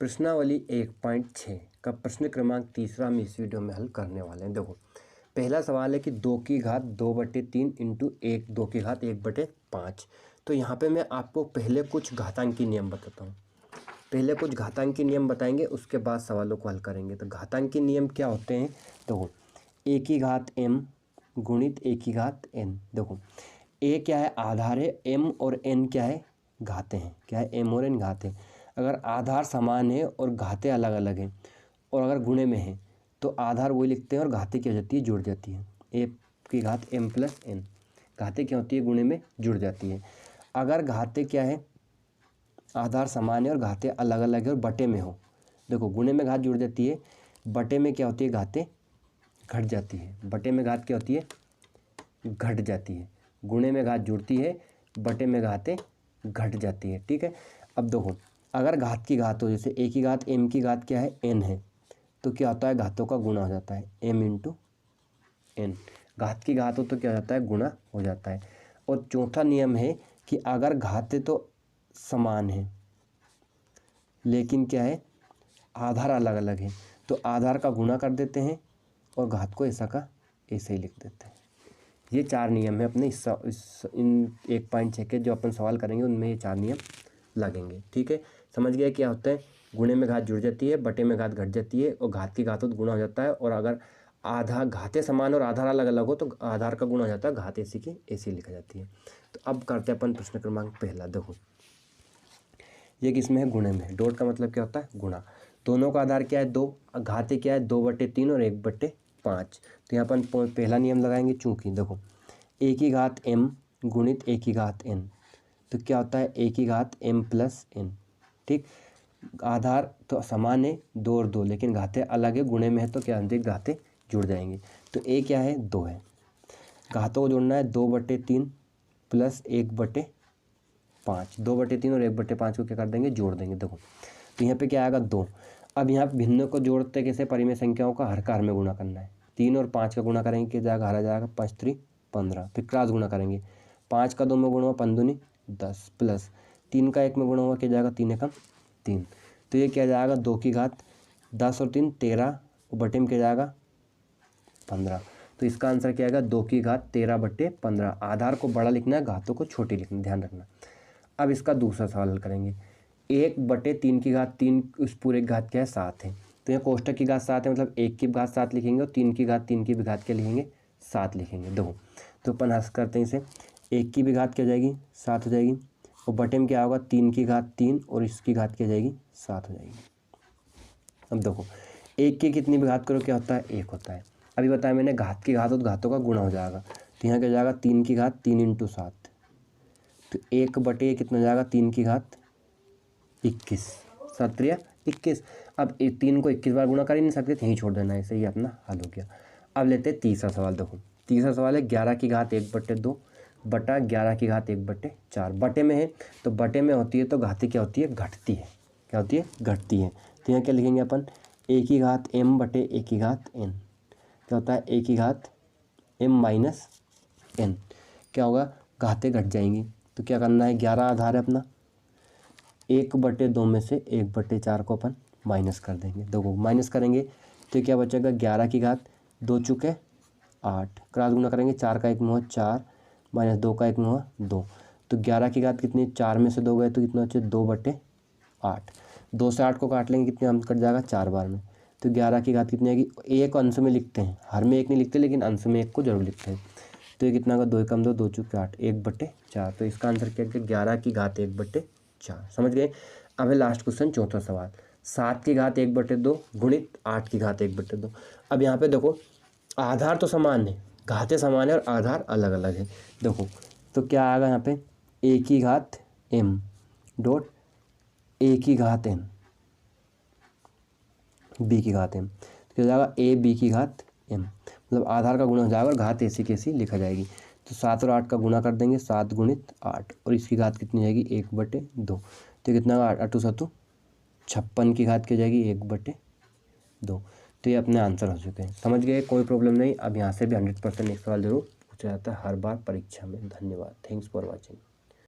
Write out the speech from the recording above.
प्रश्नावली 1.6 का प्रश्न क्रमांक 3 हम इस वीडियो में हल करने वाले हैं। देखो, पहला सवाल है कि 2 की घात 2/3 इंटू 1 2 की घात 1/5। तो यहाँ पे मैं आपको पहले कुछ घातांकी नियम बताता हूँ। पहले कुछ घातांकी नियम बताएंगे, उसके बाद सवालों को हल करेंगे। तो घातांकी नियम क्या होते हैं? देखो, a की घात m गुणित a की घात n। देखो, a क्या है? आधार है। m और n क्या है? घातें हैं। क्या है? m और n घातें। अगर आधार समान है और घातें अलग अलग हैं और अगर गुणे में है तो आधार वही लिखते हैं और घातें क्या हो जाती है? जुड़ जाती है। a की घात m प्लस n, घातें क्या होती है? गुणे में जुड़ जाती है। अगर घातें क्या है? आधार समान है और घातें अलग अलग है और बटे में हो, देखो गुणे में घात जुड़ जाती है, बटे में क्या होती है? घातें घट जाती है। बटे में घात क्या होती है? घट जाती है। गुणे में घात जुड़ती है, बटे में घातें घट जाती है। ठीक है। अब देखो, अगर घात की घात हो, जैसे a की घात m की घात क्या है? n है, तो क्या होता है? घातों का गुणा हो जाता है, m इंटू n। घात की घात हो तो क्या हो जाता है? गुणा हो जाता है। और चौथा नियम है कि अगर घातें तो समान है लेकिन क्या है? आधार अलग अलग है, तो आधार का गुणा कर देते हैं और घात को ऐसा का ऐसे ही लिख देते हैं। ये 4 नियम है अपने इन 1.6 के जो अपन सवाल करेंगे उनमें ये 4 नियम लगेंगे। ठीक है, समझ गए क्या होता है? गुणे में घात जुड़ जाती है, बटे में घात घट जाती है और घात की घात हो तो गुणा हो जाता है। और अगर आधा घातें समान और आधार अलग अलग हो तो आधार का गुणा हो जाता है, घात ऐसी की ऐसी लिखा जाती है। तो अब करते हैं अपन प्रश्न क्रमांक पहला। देखो, ये किसमें है? गुणे में। डॉट का मतलब क्या होता है? गुणा। दोनों का आधार क्या है? 2, घातें क्या है? 2/3 और 1/5। तो यहाँ अपन पहला नियम लगाएंगे। चूँकि देखो, a की घात m गुणित a की घात n, तो क्या होता है? a की घात m प्लस n। ठीक, आधार तो समान है 2 और 2, लेकिन घातें अलग है, गुणे में है तो क्या होती है? घातें जुड़ जाएंगी। तो a क्या है? 2 है। घातों को जोड़ना है 2/3 प्लस 1/5। 2/3 और 1/5 को क्या कर देंगे? जोड़ देंगे। देखो, तो यहाँ पे क्या आएगा? 2। अब यहाँ भिन्न को जोड़ते कैसे? परिमेय संख्याओं का हर का हर में गुणा करना है। 3 और 5 का गुणा करेंगे, क्या जाएगा? हरा जाएगा 5 3 15। फिर क्रॉस गुणा करेंगे, 5 का 2 में गुणा हुआ 5 दूनी 10 प्लस 3 का 1 में गुणा हुआ, क्या जाएगा? 3 एकम 3। तो ये क्या जाएगा? 2 की घात 10 और 3 13 और बटे में क्या जाएगा? 15। तो इसका आंसर क्या आएगा? 2 की घात 13/15। आधार को बड़ा लिखना है, घातों को छोटी लिखना, ध्यान रखना। अब इसका दूसरा सवाल हल करेंगे। 1/3 की घात 3 उस पूरे की घात क्या है? 7 है। तो यहाँ कोष्टक की घात 7 है, मतलब 1 की घात 7 लिखेंगे और 3 की घात 3 की भी घात क्या लिखेंगे? 7 लिखेंगे। देखो, तो अपन हल करते हैं इसे। 1 की भी घात क्या जाएगी? 7 हो जाएगी और बटे में क्या होगा? 3 की घात 3 और इसकी घात क्या जाएगी? 7 हो जाएगी। अब देखो, 1 की कितनी भी घात करो क्या होता है? 1 होता है। अभी बताया मैंने, घात की घात हो तो घातों का गुणा हो जाएगा। तो यहाँ क्या जाएगा? 3 की घात 3 इंटू 7, तो 1/, कितना हो जाएगा? 3 की घात 21, 7 या 21। अब 3 को 21 बार गुणा कर ही नहीं सकते, यहीं छोड़ देना है, ऐसे ही अपना हल हो गया। अब लेते हैं तीसरा सवाल। देखो, तीसरा सवाल है 11 की घात 1/2 बटा 11 की घात 1/4। बटे में है तो बटे में होती है तो घाती क्या होती है? घटती है। क्या होती है? घटती है। तो यहाँ क्या लिखेंगे अपन? a की घात m बटे a की घात n। क्या होता है? a की घात m माइनस n। क्या होगा? घातें घट जाएंगी। तो क्या करना है? 11 आधार है अपना, 1/2 में से 1/4 को अपन माइनस कर देंगे। देखो, माइनस करेंगे तो क्या बचेगा? 11 की घात 2 चुके 8, क्रॉस गुणा करेंगे, 4 का 1 में हुआ 4 माइनस 2 का 1 में हुआ 2। तो 11 की घात कितनी? 4 में से 2 गए तो कितना बचे? 2/8। 2 से 8 को काट लेंगे, कितने हम कट जाएगा? 4 बार में। तो 11 की घात कितनी आएगी? एक अंश में लिखते हैं, हर में 1 नहीं लिखते, लेकिन अंश में 1 को जरूर लिखते हैं। तो ये कितना होगा? 2 एकम 2, 2 चुके 8, 1/4। तो इसका आंसर क्या है? 11 की घात 1/4। समझ गए? अब है लास्ट क्वेश्चन, चौथा सवाल। 7 की घात 1/2 गुणित 8 की घात 1/2। अब यहाँ पे देखो, आधार तो समान है, घातें समान है और आधार अलग अलग है। देखो, तो क्या आएगा यहाँ पे? a की घात m डॉट a की घात n, b की घात m। तो क्या जाएगा? a b की घात m, मतलब आधार का गुणा हो जाएगा और घात ऐसी कैसी लिखा जाएगी। तो 7 और 8 का गुणा कर देंगे, 7 गुणित 8, और इसकी घात कितनी जाएगी? 1/2। तो कितना? 8 7 56 की घात क्या जाएगी? 1/2। तो ये अपने आंसर हो चुके हैं। समझ गए? कोई प्रॉब्लम नहीं। अब यहाँ से भी 100% एक सवाल जरूर पूछा जाता है हर बार परीक्षा में। धन्यवाद। Thanks for watching.